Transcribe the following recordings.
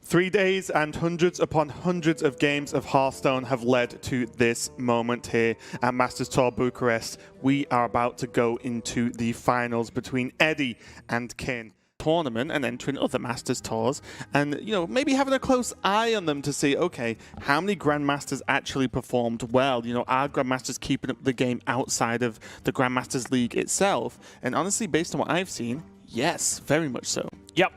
3 days and hundreds upon hundreds of games of Hearthstone have led to this moment here at Masters Tour Bucharest. We are about to go into the finals between Eddie and Kin. Tournament and entering other Masters Tours, and maybe having a close eye on them to see, okay, how many Grandmasters actually performed well? Are Grandmasters keeping up the game outside of the Grandmasters League itself? And honestly, based on what I've seen, yes, very much so. Yep,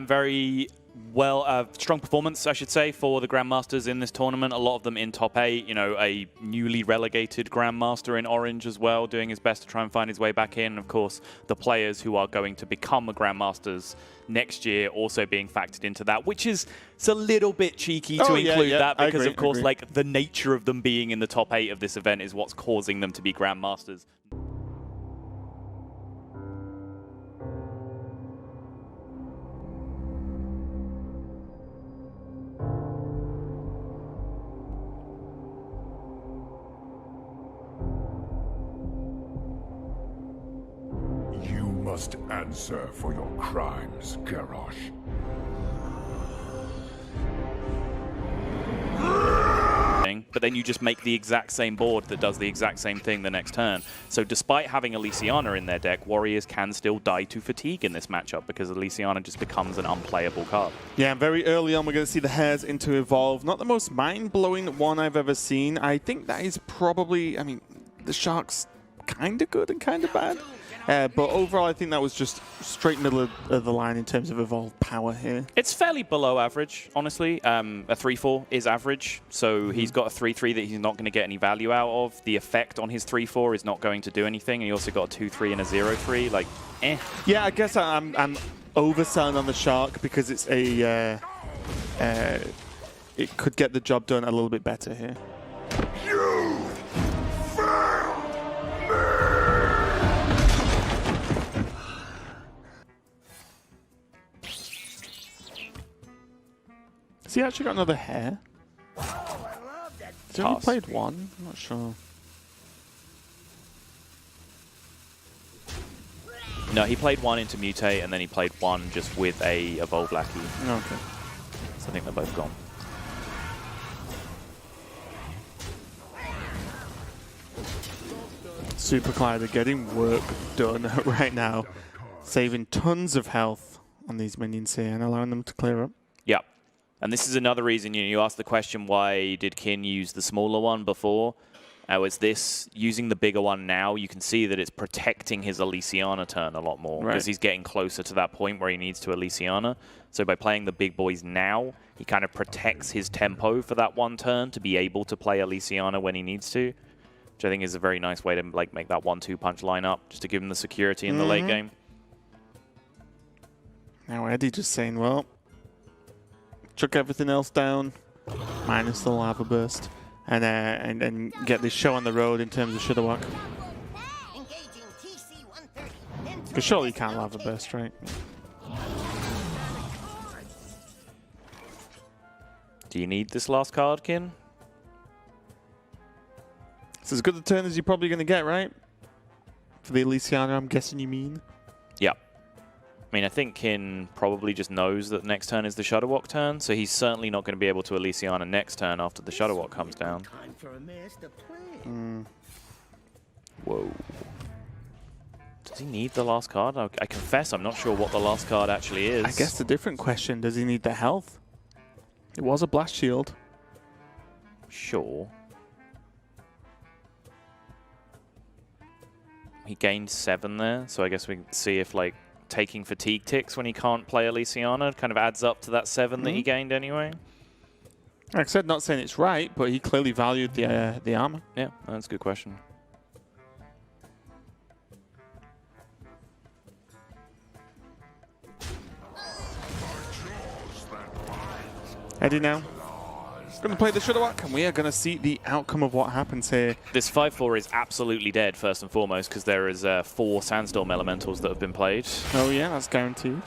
very well, strong performance, I should say, for the Grandmasters in this tournament. A lot of them in top 8, a newly relegated Grandmaster in orange as well, doing his best to try and find his way back in. Of course, the players who are going to become the Grandmasters next year also being factored into that, which is it's a little bit cheeky to include that because, of course, like the nature of them being in the top 8 of this event is what's causing them to be Grandmasters. Must answer for your crimes, Garrosh. But then you just make the exact same board that does the exact same thing the next turn. So despite having Elysiana in their deck, Warriors can still die to fatigue in this matchup because Elysiana just becomes an unplayable card. Yeah, very early on we're going to see the Hares into Evolve. Not the most mind-blowing one I've ever seen. I think that is probably, the Sharks kind of good and kind of bad. But overall, I think that was just straight middle of the line in terms of evolved power here. It's fairly below average, honestly. A 3-4 is average, so he's got a 3-3 that he's not going to get any value out of. The effect on his 3-4 is not going to do anything. And he also got a 2-3 and a 0-3. Like, eh. Yeah, I guess I'm overselling on the Shark because it's a it could get the job done a little bit better here. Has he actually got another Hare? Has he only played one? I'm not sure. No, he played one into Mutate, and then he played one just with a Evolved Lackey. Okay. So I think they're both gone. Super Collider getting work done right now. Saving tons of health on these minions here and allowing them to clear up. Yep. And this is another reason you asked the question, why did Kin use the smaller one before? Was this using the bigger one now? You can see that it's protecting his Elysiana turn a lot more because he's getting closer to that point where he needs to Elysiana. So by playing the big boys now, he kind of protects his tempo for that one turn to be able to play Elysiana when he needs to, which I think is a very nice way to make that 1-2 punch line up, just to give him the security in the late game. Now Eddie just saying, well, chuck everything else down, minus the lava burst, and get this show on the road in terms of Shudderwock. Because surely you can't lava burst, right? Do you need this last card, Kin? It's as good a turn as you're probably going to get, right? For the Elysiana, I'm guessing you mean? Yeah. I mean, I think Kin probably just knows that next turn is the Shudderwock turn, so he's certainly not going to be able to Elysiana next turn after the Shudderwock comes down. Whoa. Does he need the last card? I confess I'm not sure what the last card actually is. I guess the different question, does he need the health? It was a blast shield. Sure. He gained 7 there, so I guess we can see if, like, taking fatigue ticks when he can't play Elysiana kind of adds up to that 7 that he gained anyway. Like I said, not saying it's right, but he clearly valued the armor. Yeah, that's a good question. Eddie now going to play the Shudderwock, and we are going to see the outcome of what happens here. This 5-4 is absolutely dead, first and foremost, because there is 4 Sandstorm Elementals that have been played. Oh yeah, that's guaranteed.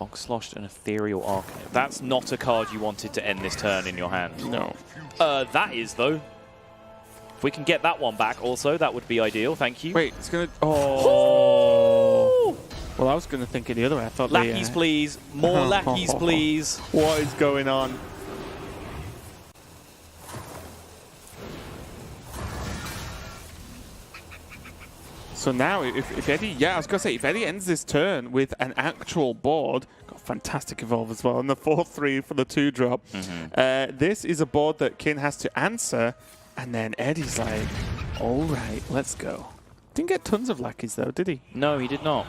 Bog Sloshed and Ethereal Arcanist. That's not a card you wanted to end this turn in your hand. No. That is, though. If we can get that one back also, that would be ideal. Thank you. Wait, it's going to... Oh. Well, I was going to think it the other way. I thought Lackeys, please. More lackeys, please. What is going on? So now, if Eddie, I was going to say, if Eddie ends this turn with an actual board, got fantastic evolve as well, and the 4/3 for the 2-drop, this is a board that Kin has to answer, and then Eddie's like, all right, let's go. Didn't get tons of lackeys though, did he? No, he did not.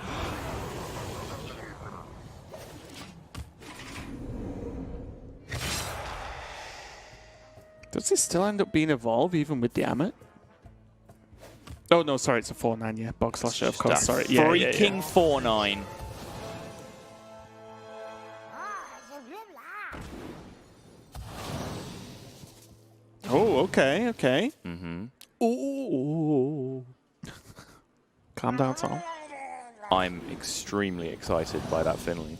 Does he still end up being evolve even with the Ammit? Oh, no, sorry, it's a 4/9, yeah. Bog Slasher, of course, sorry. Yeah, Freaking 4/9. Oh, okay, okay. Mm-hmm. Ooh. Calm down, Tom. I'm extremely excited by that Finley.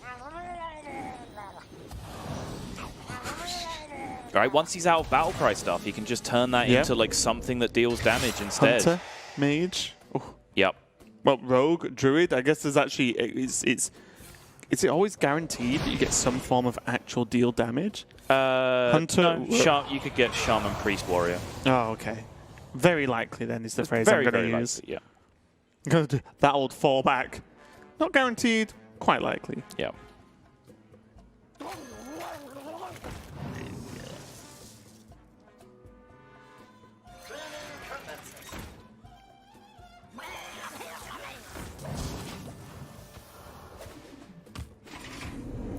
Right, once he's out of Battlecry stuff, he can just turn that into like something that deals damage instead. Hunter, Mage. Oh. Yep. Well, Rogue, Druid, I guess there's actually... Is it always guaranteed that you get some form of actual deal damage? Hunter? No, you could get Shaman, Priest, Warrior. Oh, okay. Very likely then is the phrase I'm going to use. Likely, yeah. I'm going to do that old fallback. Not guaranteed, quite likely. Yeah.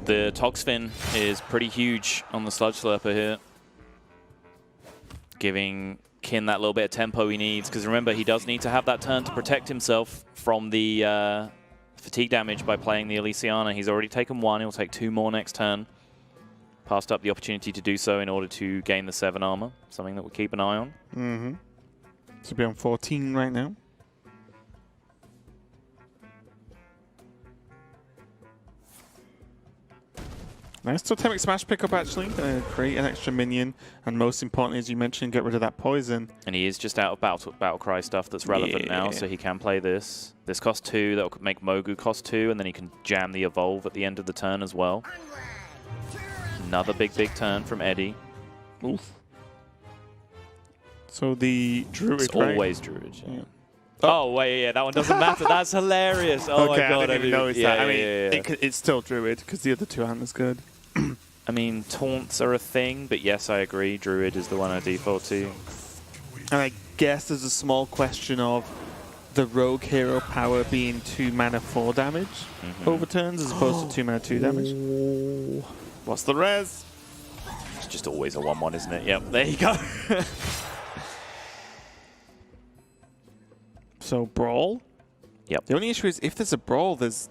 The Toxfin is pretty huge on the Sludge Slurper here. Giving Kin that little bit of tempo he needs, because remember, he does need to have that turn to protect himself from the fatigue damage by playing the Elysiana. He's already taken 1, he'll take 2 more next turn. Passed up the opportunity to do so in order to gain the 7 armor, something that we'll keep an eye on. Mm-hmm. Should be on 14 right now. Nice Totemic Smash pickup, actually. Create an extra minion, and most importantly, as you mentioned, get rid of that poison. And he is just out of Battlecry stuff that's relevant now, so he can play this. This costs 2, that'll make Mogu cost 2, and then he can jam the Evolve at the end of the turn as well. Another big turn from Eddie. Oof. So the Druid, it's always Druid, yeah. Oh, wait, yeah, that one doesn't matter. That's hilarious. Oh, my God. I didn't even notice that. I mean, it's still Druid, because the other 2 aren't as good. I mean, taunts are a thing, but yes, I agree. Druid is the one I default to. And I guess there's a small question of the Rogue hero power being 2 mana 4 damage over turns as opposed to 2 mana 2 damage. What's the res? It's just always a 1/1, isn't it? Yep, there you go. So, Brawl? Yep. The only issue is if there's a Brawl, there's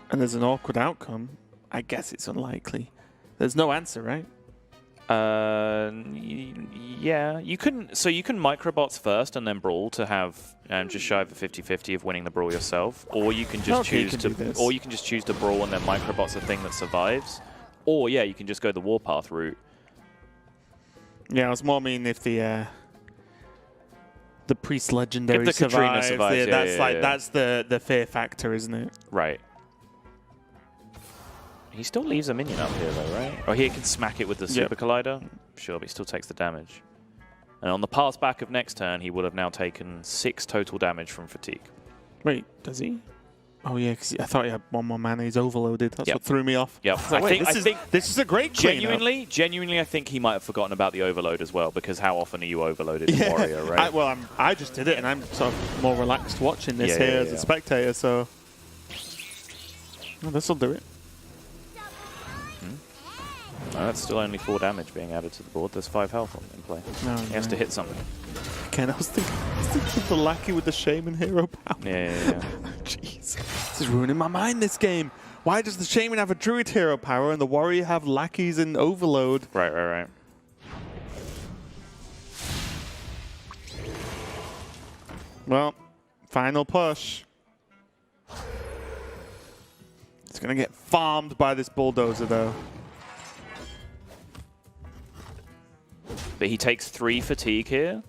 an awkward outcome. I guess it's unlikely. There's no answer, right? Yeah. You can microbots first and then Brawl to have just shy of a 50-50 of winning the Brawl yourself, or you can just choose to Brawl and then microbots a thing that survives, or yeah, you can just go the Warpath route. Yeah, I was more meaning if the Priest Legendary if the Katrina survives, that's the fear factor, isn't it? Right. He still leaves a minion up here, though, right? Or he can smack it with the Super Collider. Sure, but he still takes the damage. And on the pass back of next turn, he would have now taken 6 total damage from Fatigue. Wait, does he? Oh, yeah, because I thought he had 1 more mana. He's overloaded. That's what threw me off. Yep. Like, I think this is a great genuinely, I think he might have forgotten about the overload as well, because how often are you overloaded in Warrior, right? I just did it, and I'm sort of more relaxed watching this as a spectator, so... Well, this will do it. No, that's still only 4 damage being added to the board. There's 5 health in play. He has to hit something. Again, I was thinking of the lackey with the Shaman hero power. Yeah. Jeez. This is ruining my mind, this game. Why does the Shaman have a Druid hero power and the Warrior have lackeys and Overload? Right. Well, final push. It's going to get farmed by this bulldozer, though. But he takes 3 fatigue here.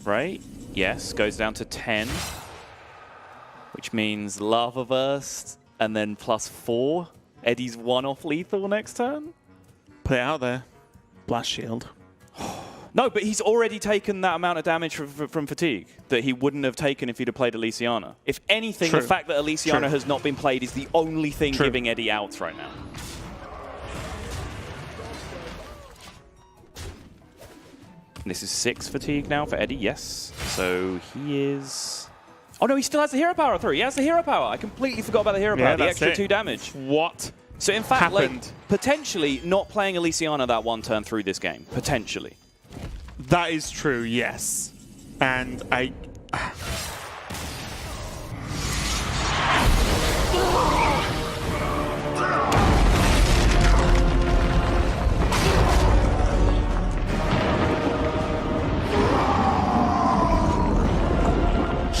Right? Yes, goes down to 10. Which means Lava Burst and then +4. Eddie's 1 off lethal next turn. Put it out there. Blast Shield. No, but he's already taken that amount of damage from fatigue that he wouldn't have taken if he'd have played Elysiana. If anything, True. the fact that Elysiana True. has not been played is the only thing True. giving Eddie outs right now. This is 6 fatigue now for Eddie, yes. So he is... Oh no, he still has the hero power through. He has the hero power. I completely forgot about the hero power, the that's extra it. 2 damage. What? So in fact, happened? like, potentially not playing Elysiana that 1 turn through this game. Potentially. That is true, yes. And I...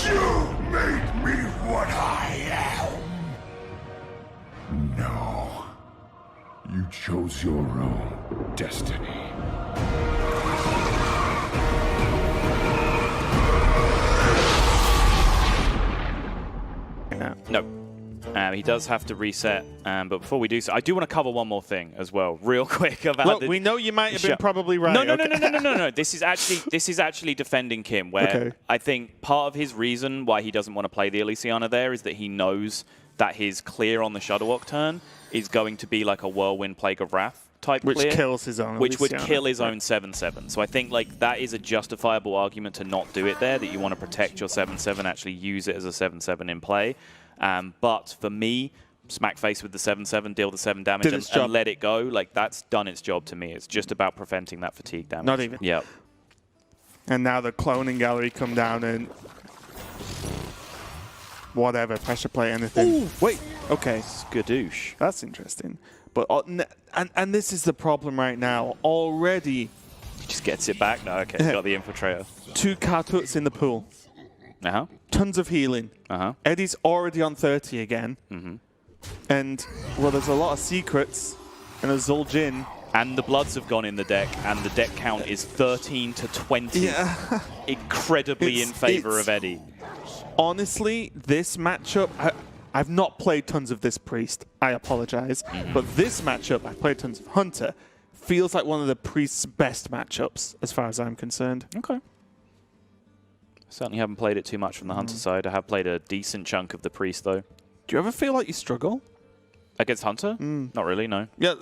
You made me what I am. No. You chose your own destiny. No. He does have to reset, but before we do so, I do want to cover one more thing as well, real quick about. Look, we know you might have been probably right. No. This is actually defending Kim, where I think part of his reason why he doesn't want to play the Elysiana there is that he knows that his clear on the Shudderwalk turn is going to be like a Whirlwind Plague of Wrath type Which clear, kills his own which would Elysiana. kill his own 7/7. So I think like that is a justifiable argument to not do it there. That you want to protect your 7/7, actually use it as a 7/7 in play. But for me, smack face with the 7/7, deal the 7 damage, and let it go. Like that's done its job to me. It's just about preventing that fatigue damage. Not even. Yep. And now the cloning gallery come down and whatever, pressure play anything. Ooh, wait, okay. Skadoosh. That's interesting. But and this is the problem right now. Already, He just gets it back. No, okay, he's got the infiltrator. 2 Kartuts in the pool. Uh-huh. Tons of healing. Uh-huh. Eddie's already on 30 again. Mm-hmm. And, well, there's a lot of secrets and a Zul'jin. And the Bloods have gone in the deck, and the deck count is 13 to 20. Yeah. Incredibly in favor of Eddie. Honestly, this matchup, I've not played tons of this Priest. I apologize. Mm-hmm. But this matchup, I've played tons of Hunter, feels like one of the Priest's best matchups, as far as I'm concerned. Okay. Certainly haven't played it too much from the Hunter side. I have played a decent chunk of the Priest, though. Do you ever feel like you struggle? Against Hunter? Not really, no. Yeah,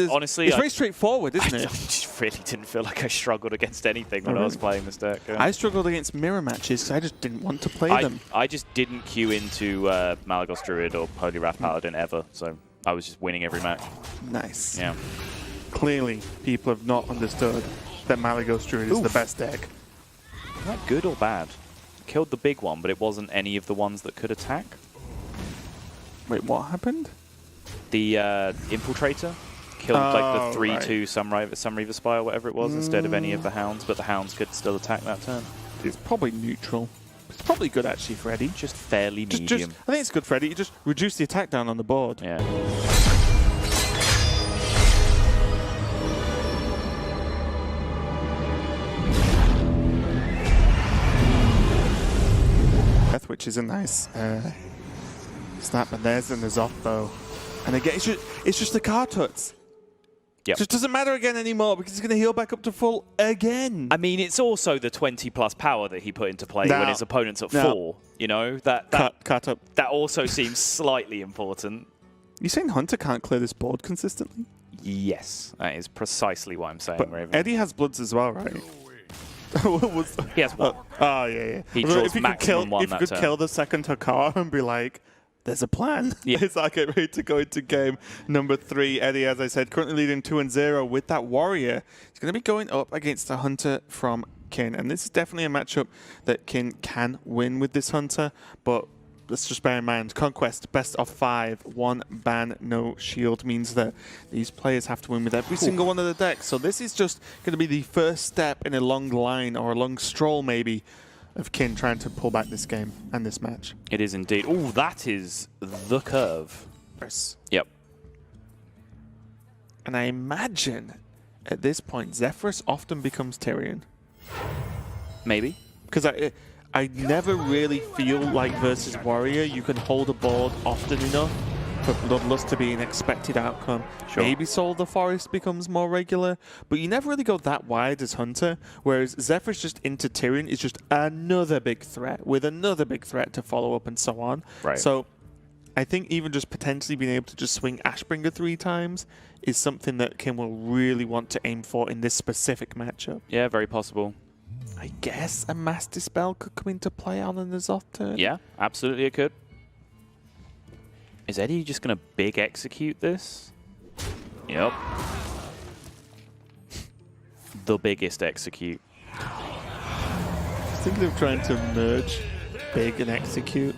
honestly, it's very straightforward, isn't I it? just really didn't feel like I struggled against anything when I was playing this deck. Yeah. I struggled against mirror matches because I just didn't want to play them. I just didn't queue into Malagos Druid or Holy Wrath Paladin ever, so I was just winning every match. Nice. Yeah. Clearly, people have not understood that Malagos Druid is the best deck. Is that good or bad? Killed the big one, but it wasn't any of the ones that could attack. Wait, what happened? The Infiltrator killed like the 3/2 Sunreaver Spy or whatever it was instead of any of the Hounds, but the Hounds could still attack that turn. It's probably neutral. It's probably good actually for Eddie. Just fairly medium. I think it's good for Eddie. You just reduce the attack down on the board. Yeah. Which is a nice snap, and there's an Azotho. And again, it's just the Kartuts. Yep. It just doesn't matter again anymore because he's going to heal back up to full again. I mean, it's also the 20+ power that he put into play when his opponent's at 4. You know, that Kartut. That also seems slightly important. You saying Hunter can't clear this board consistently? Yes, that is precisely what I'm saying, But Raven. Eddie has Bloods as well, right? He has one. Oh, yeah. He draws maximum one that turn. If you could kill the second Hakar and be like, there's a plan. Yeah. It's like get ready to go into game number 3. Eddie, as I said, currently leading 2-0 with that Warrior. He's going to be going up against a Hunter from Kin. And this is definitely a matchup that Kin can win with this Hunter. But let's just bear in mind, Conquest, best of 5, 1 ban, no shield, means that these players have to win with every single one of the decks. So this is just going to be the first step in a long line, or a long stroll maybe, of Kin trying to pull back this game and this match. It is indeed. Oh, that is the curve. Yep. And I imagine at this point, Zephyrus often becomes Tyrion. Maybe. Because I never really feel like versus Warrior you can hold a board often enough for Bloodlust to be an expected outcome. Sure. Maybe Soul of the Forest becomes more regular, but you never really go that wide as Hunter, whereas Zephyrus just into Tyrion is just another big threat, with another big threat to follow up and so on. Right. So I think even just potentially being able to just swing Ashbringer 3 times is something that Kim will really want to aim for in this specific matchup. Yeah, very possible. I guess a Mass Dispel could come into play on an Azoth turn. Yeah, absolutely it could. Is Eddie just going to big execute this? Yep. The biggest execute. I was thinking of trying to merge big and execute.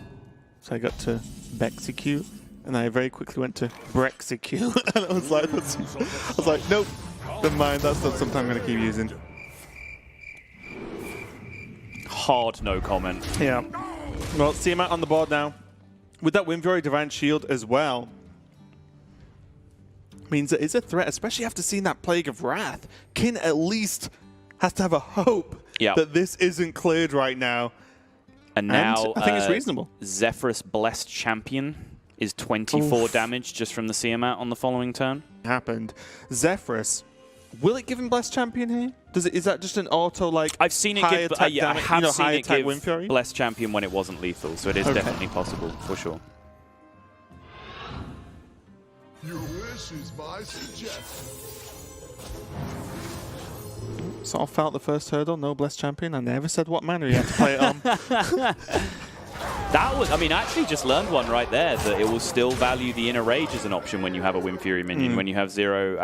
So I got to Bexecute, and I very quickly went to Brexecute. And I was like, nope, never mind, that's not something I'm going to keep using. Hard no comment. Yeah. Well, see him out on the board now. With that Windfury Divine Shield as well, means it is a threat, especially after seeing that Plague of Wrath. Kin at least has to have a hope that this isn't cleared right now. And now I think it's reasonable. Zephyrus Blessed Champion is 24 damage just from the CM out on the following turn. Happened. Zephyrus, will it give him Blessed Champion here? Is that just an auto like I've seen it high give, attack yeah, I damage, have seen high it attack give Windfury? Blessed Champion when it wasn't lethal, so it is definitely possible for sure. Your wish is my suggestion. Sort of felt the first hurdle, no Blessed Champion. I never said what manner you had to play it on. That was, I mean, I actually just learned one right there, that it will still value the Inner Rage as an option when you have a Windfury minion, when you have zero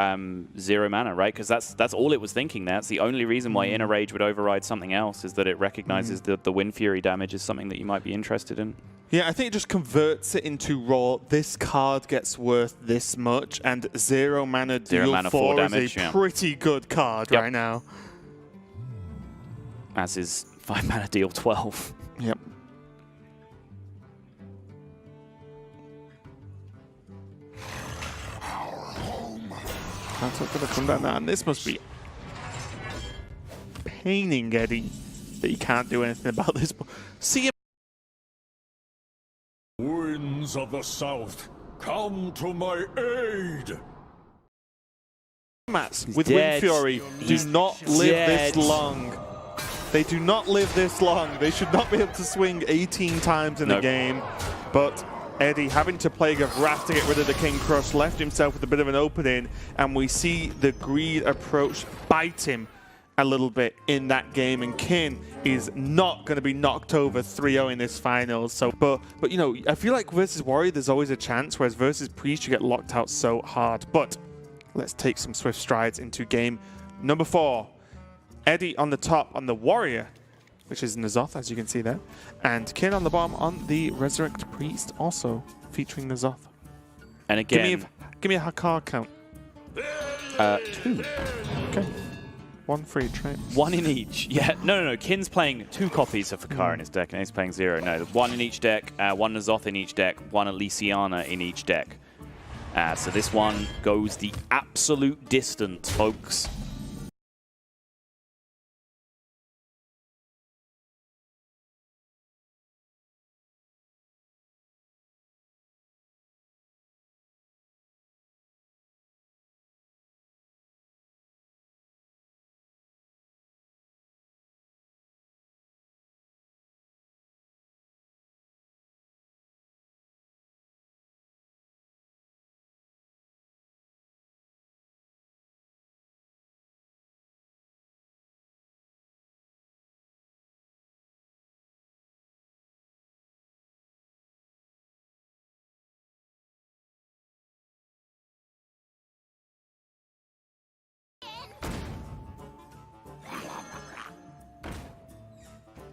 mana, right? Because that's all it was thinking there. That's the only reason why Inner Rage would override something else, is that it recognizes that the Windfury damage is something that you might be interested in. Yeah, I think it just converts it into raw. This card gets worth this much, and 0 mana deal 4 damage, is a pretty good card right now. As is 5 mana deal 12. Yep. That's not going to come down now, and this must be paining Eddie that he can't do anything about this. See him. Winds of the South, come to my aid! Mats with Windfury do not live this long. They do not live this long. They should not be able to swing 18 times in a game. But Eddie, having to Plague of Wrath to get rid of the King Crush, left himself with a bit of an opening, and we see the greed approach bite him a little bit in that game, and Kin is not going to be knocked over 3-0 in this finals. So, but you know, I feel like versus Warrior, there's always a chance, whereas versus Priest, you get locked out so hard. But let's take some swift strides into game number 4. Eddie on the top on the Warrior, which is N'Zoth, as you can see there, and Kin on the bottom on the Resurrect Priest, also featuring N'Zoth. And again, give me a card count. 2. Okay. 1 for each, right? 1 in each. Yeah, no. Kin's playing 2 copies of Fakar in his deck, and he's playing 0. No, 1 in each deck, 1 N'Zoth in each deck, 1 Elysiana in each deck. So this one goes the absolute distance, folks.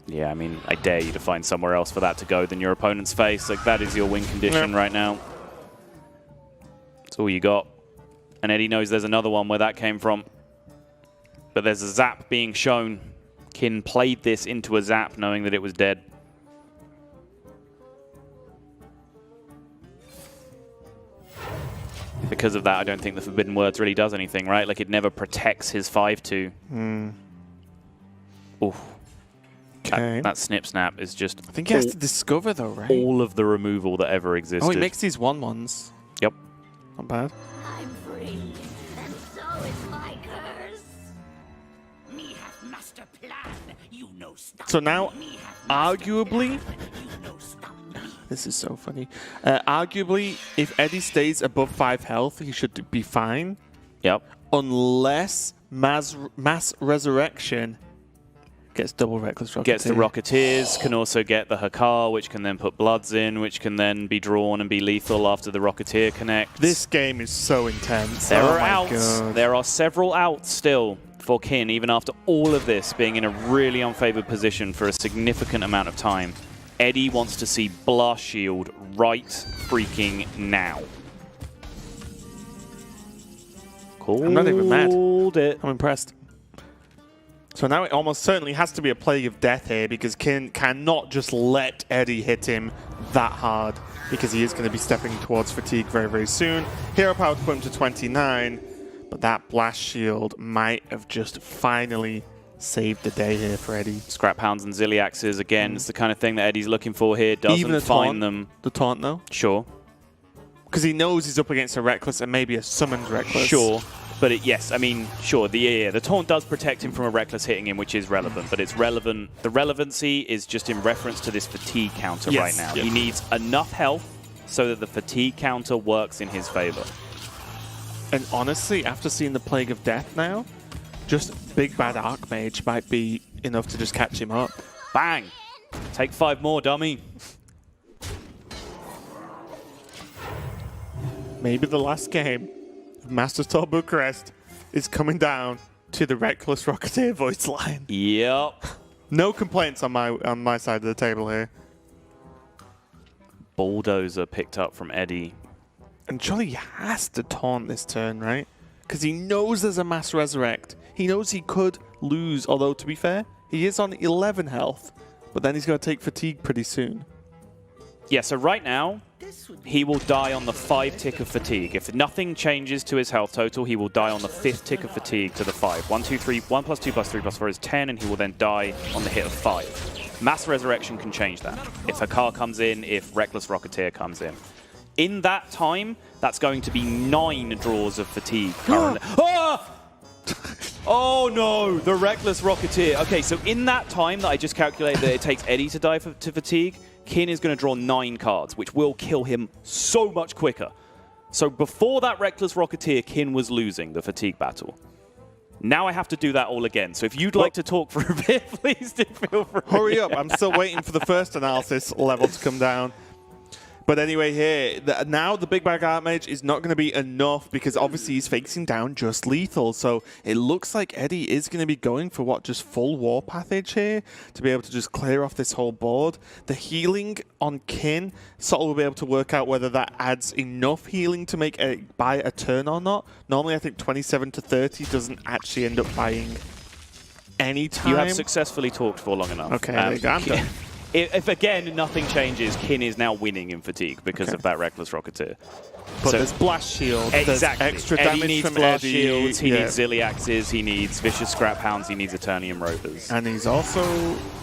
Yeah, I mean, I dare you to find somewhere else for that to go than your opponent's face. Like, that is your win condition right now. That's all you got. And Eddie knows there's another one where that came from. But there's a zap being shown Kin played this into a zap knowing that it was dead. Because of that, I don't think the Forbidden Words really does anything, right? Like, it never protects his 5-2. Oof. Okay. That snip snap is just... I think he has to discover, though, right? All of the removal that ever existed. Oh, he makes these 1/1s. Yep. Not bad. I'm free, and so is my curse. Me have master plan. You know stop. So now, Me have master arguably... plan. You know stop me. This is so funny. Arguably, if Eddie stays above 5 health, he should be fine. Yep. Unless Mass Resurrection gets double Reckless Rocketeer. Gets the Rocketeers, can also get the Hakar, which can then put Bloods in, which can then be drawn and be lethal after the Rocketeer connects. This game is so intense. There oh are my outs. God. There are several outs still for Kin, even after all of this being in a really unfavored position for a significant amount of time. Eddie wants to see Blast Shield right freaking now. I'm not even mad. Called it. I'm impressed. So now it almost certainly has to be a Plague of Death here because Kin cannot just let Eddie hit him that hard because he is going to be stepping towards fatigue very, very soon. Hero power to put him to 29, but that Blast Shield might have just finally saved the day here for Eddie. Scrap Hounds and Ziliaxes, again, it's the kind of thing that Eddie's looking for here. Doesn't Even a find taunt, them. The taunt, though? Sure. Because he knows he's up against a Reckless and maybe a summoned Reckless. Sure. But yes, I mean, sure, the taunt does protect him from a Reckless hitting him, which is relevant, but it's relevant. The relevancy is just in reference to this fatigue counter right now. Yep. He needs enough health so that the fatigue counter works in his favor. And honestly, after seeing the Plague of Death now, just Big Bad Archmage might be enough to just catch him up. Bang! Take 5 more, dummy. Maybe the last game of Masters Tour Bucharest is coming down to the Reckless Rocketeer voice line. Yep. No complaints on my side of the table here. Bulldozer picked up from Eddie. And surely he has to taunt this turn, right? Because he knows there's a Mass Resurrect. He knows he could lose, although to be fair, he is on 11 health. But then he's going to take fatigue pretty soon. Yeah, so right now, he will die on the 5 tick of fatigue. If nothing changes to his health total, he will die on the 5th tick of fatigue to the 5. 1, 2, 3, 1 plus 2 plus 3 plus 4 is 10, and he will then die on the hit of 5. Mass Resurrection can change that. If Hakar comes in, if Reckless Rocketeer comes in. In that time, that's going to be 9 draws of fatigue currently. Ah! Oh no, the Reckless Rocketeer. Okay, so in that time that I just calculated that it takes Eddie to die to fatigue, Kin is going to draw 9 cards, which will kill him so much quicker. So before that Reckless Rocketeer, Kin was losing the fatigue battle. Now I have to do that all again. So if you'd like to talk for a bit, please do feel free. Hurry up, I'm still waiting for the first analysis level to come down. But anyway, here, now the Big Bag Archmage is not going to be enough because obviously he's facing down just lethal. So it looks like Eddie is going to be going for what, just full Warpathage here to be able to just clear off this whole board. The healing on Kin, Sottle will be able to work out whether that adds enough healing to make buy a turn or not. Normally, I think 27 to 30 doesn't actually end up buying any time. You have successfely talked for long enough. Okay, there you go. I'm done. If again nothing changes, Kin is now winning in fatigue because of that Reckless Rocketeer. But So- there's Blast Shield. Exactly. There's extra Eddie damage needs from Blast Eddie. Shields, he Yeah. needs Ziliaxes, he needs Vicious Scrap Hounds, he needs Eternium Rovers. And he's also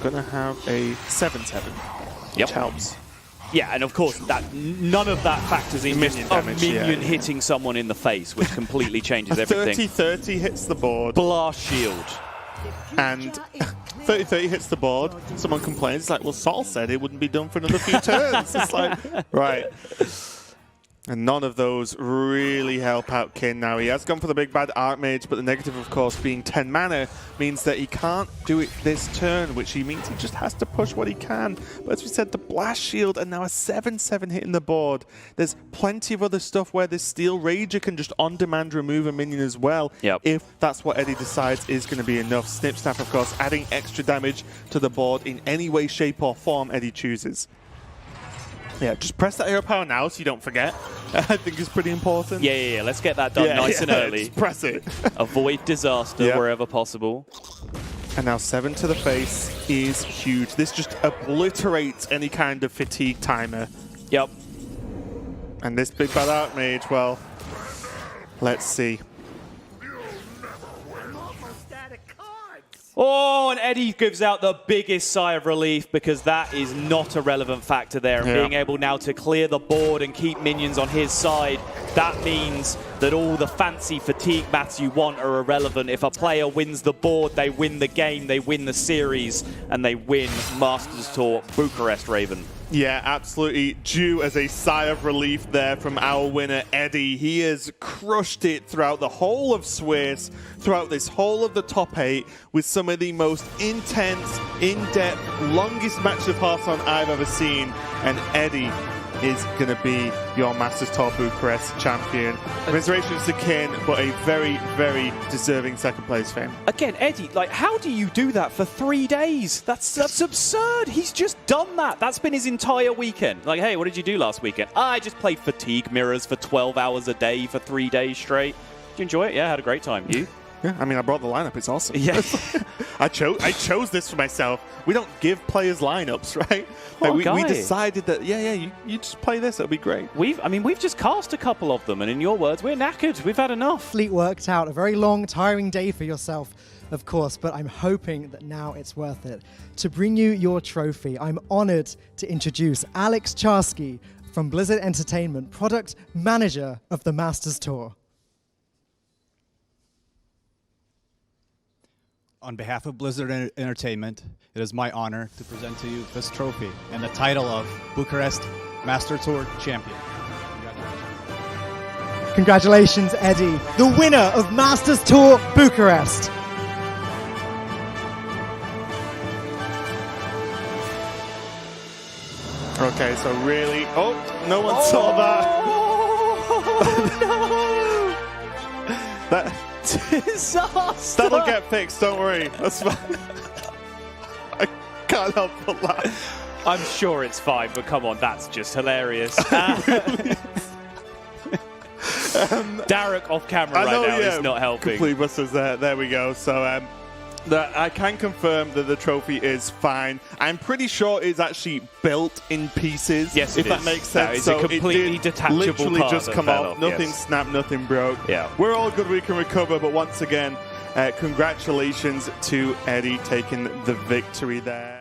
going to have a 7/7, Yep. which helps. Yeah, and of course, none of that factors in Minion just damage, a minion yeah. hitting someone in the face, which completely changes A everything. 30/30 hits the board, Blast Shield. and 30/30 hits the board. Someone complains, like, well, Sol said it wouldn't be done for another few turns. It's like, right. And none of those really help out Kin now. He has gone for the Big Bad Archmage, but the negative, of course, being 10 mana means that he can't do it this turn, which means he just has to push what he can. But as we said, the Blast Shield and now a 7/7 hitting the board. There's plenty of other stuff where this Steel Rager can just on-demand remove a minion as well, Yep. if that's what Eddie decides is going to be enough. Snip Snap, of course, adding extra damage to the board in any way, shape, or form Eddie chooses. Yeah, just press that hero power now so you don't forget. I think it's pretty important. Yeah, let's get that done nice and early. Just press it. Avoid disaster Yeah. wherever possible. And now 7 to the face is huge. This just obliterates any kind of fatigue timer. Yep. And this big bad Archmage, well, let's see. Oh, and Eddie gives out the biggest sigh of relief because that is not a relevant factor there. And being able now to clear the board and keep minions on his side, that means that all the fancy fatigue maths you want are irrelevant. If a player wins the board, they win the game, they win the series, and they win Masters Tour Bucharest, Raven. Yeah, absolutely due as a sigh of relief there from our winner, Eddie. He has crushed it throughout the whole of Swiss, throughout this whole of the top 8, with some of the most intense, in-depth, longest match of Hearthstone I've ever seen. And Eddie is going to be your Masters Tour Bucharest champion. Commiserations to Kin, but a very, very deserving second place for him. Again, Eddie, like, how do you do that for 3 days? That's absurd. He's just done that. That's been his entire weekend. Like, hey, what did you do last weekend? I just played fatigue mirrors for 12 hours a day for 3 days straight. Did you enjoy it? Yeah, I had a great time. You? Yeah, I mean, I brought the lineup. It's awesome. Yeah. I chose this for myself. We don't give players lineups, right? Like we decided that, you just play this. It'll be great. We've just cast a couple of them, and in your words, we're knackered. We've had enough. Fleet worked out a very long, tiring day for yourself, of course, but I'm hoping that now it's worth it. To bring you your trophy, I'm honored to introduce Alex Charsky from Blizzard Entertainment, product manager of the Masters Tour. On behalf of Blizzard Entertainment, it is my honor to present to you this trophy and the title of Bucharest Master Tour Champion. Congratulations, Eddie, the winner of Masters Tour Bucharest. Okay, so really... Oh, no one saw that. That... Disaster! That'll get fixed, don't worry. That's fine. I can't help but laugh. I'm sure it's fine, but come on, that's just hilarious. Derek off camera right now is not helping. Complete busters there. There we go. So I can confirm that the trophy is fine. I'm pretty sure it's actually built in pieces. Yes, if that makes sense. That is so a completely it detachable literally part just that come fell off. Nothing snapped, nothing broke. Yeah. We're all good. We can recover. But once again, congratulations to Eddie taking the victory there.